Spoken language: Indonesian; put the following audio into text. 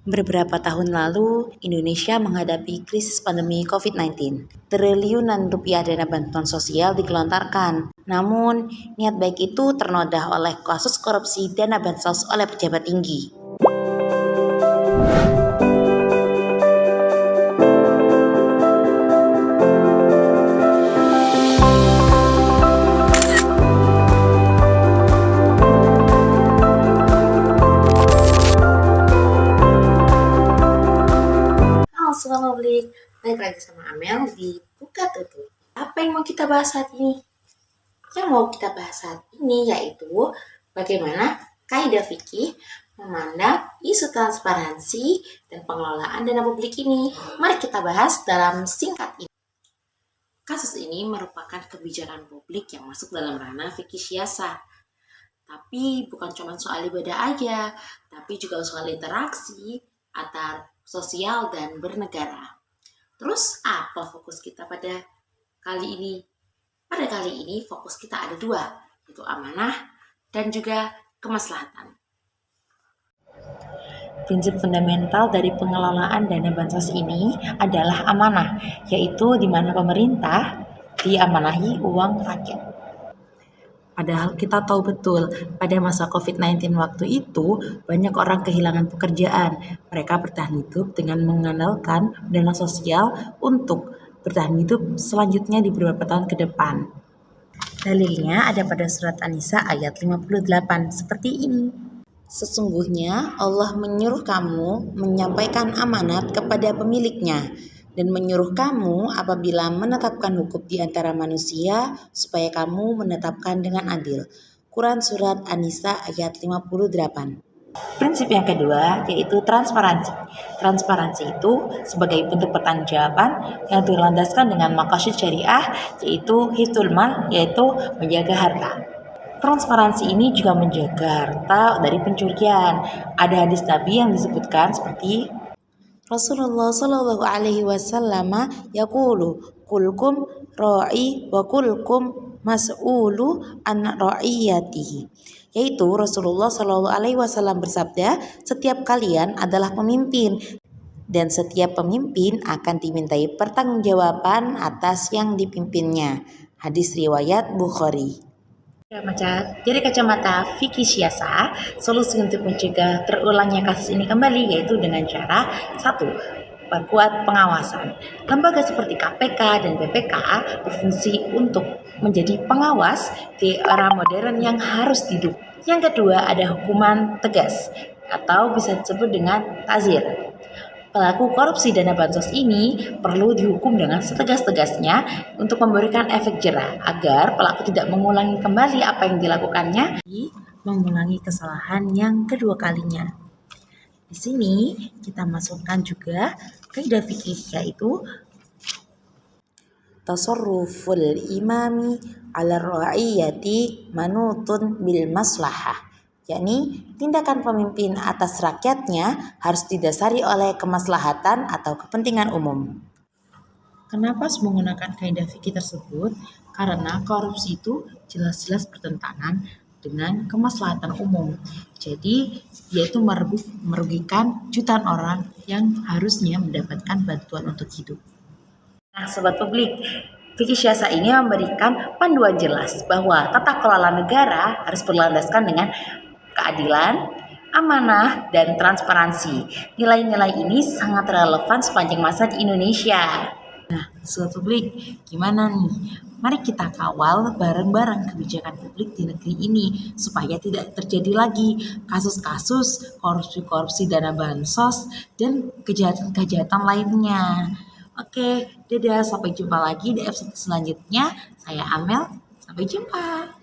Beberapa tahun lalu, Indonesia menghadapi krisis pandemi COVID-19. Triliunan rupiah dana bantuan sosial digelontarkan. Namun, niat baik itu ternoda oleh kasus korupsi dana bansos oleh pejabat tinggi. Halo Sobat Publik, balik lagi sama Amel di Buka Tutup. Apa yang mau kita bahas saat ini? Yang mau kita bahas saat ini yaitu bagaimana kaidah fikih memandang isu transparansi dan pengelolaan dana publik ini. Mari kita bahas dalam singkat ini. Kasus ini merupakan kebijakan publik yang masuk dalam ranah fikih siasah. Tapi bukan cuma soal ibadah aja, tapi juga soal interaksi antar sosial dan bernegara. Terus apa fokus kita pada kali ini? Pada kali ini fokus kita ada dua, yaitu amanah dan juga kemaslahatan. Prinsip fundamental dari pengelolaan dana bansos ini adalah amanah, yaitu di mana pemerintah diamanahi uang rakyat. Padahal kita tahu betul, pada masa COVID-19 waktu itu, banyak orang kehilangan pekerjaan. Mereka bertahan hidup dengan mengandalkan dana sosial untuk bertahan hidup selanjutnya di beberapa tahun ke depan. Dalilnya ada pada surat An-Nisa ayat 58, seperti ini. Sesungguhnya Allah menyuruh kamu menyampaikan amanat kepada pemiliknya dan menyuruh kamu apabila menetapkan hukum di antara manusia supaya kamu menetapkan dengan adil. Quran Surat An-Nisa ayat 58. Prinsip yang kedua yaitu transparansi. Transparansi itu sebagai bentuk pertanggungjawaban yang dilandaskan dengan maqasid syariah yaitu hifdzul mal, yaitu menjaga harta. Transparansi ini juga menjaga harta dari pencurian. Ada hadis Nabi yang disebutkan seperti Rasulullah Shallallahu Alaihi Wasallam yaqulu kulkum ra'i wa kulkum mas'ulu an ra'iyatihi, yaitu Rasulullah Shallallahu Alaihi Wasallam bersabda, setiap kalian adalah pemimpin dan setiap pemimpin akan dimintai pertanggungjawaban atas yang dipimpinnya. Hadis riwayat Bukhari. Dari kacamata fikih siasah, solusi untuk mencegah terulangnya kasus ini kembali yaitu dengan cara 1. Perkuat pengawasan. Lembaga seperti KPK dan BPK berfungsi untuk menjadi pengawas di era modern yang harus didukung. Yang kedua ada hukuman tegas atau bisa disebut dengan ta'zir. Pelaku korupsi dana bansos ini perlu dihukum dengan setegas-tegasnya untuk memberikan efek jera agar pelaku tidak mengulangi kembali apa yang dilakukannya, mengulangi kesalahan yang kedua kalinya. Di sini kita masukkan juga kaidah fikih yaitu tasarruful imami ala ra'iyati manutun bil maslahah, yakni tindakan pemimpin atas rakyatnya harus didasari oleh kemaslahatan atau kepentingan umum. Kenapa harus menggunakan kaidah fikih tersebut? Karena korupsi itu jelas-jelas bertentangan dengan kemaslahatan umum. Jadi dia itu merugikan jutaan orang yang harusnya mendapatkan bantuan untuk hidup. Nah, Sobat Publik, fikih siasah ini memberikan panduan jelas bahwa tata kelola negara harus berlandaskan dengan keadilan, amanah, dan transparansi. Nilai-nilai ini sangat relevan sepanjang masa di Indonesia. Nah, Sobat Publik, gimana nih? Mari kita kawal bareng-bareng kebijakan publik di negeri ini supaya tidak terjadi lagi kasus-kasus korupsi dana bansos dan kejahatan-kejahatan lainnya. Oke, dadah, sampai jumpa lagi di episode selanjutnya. Saya Amel, sampai jumpa.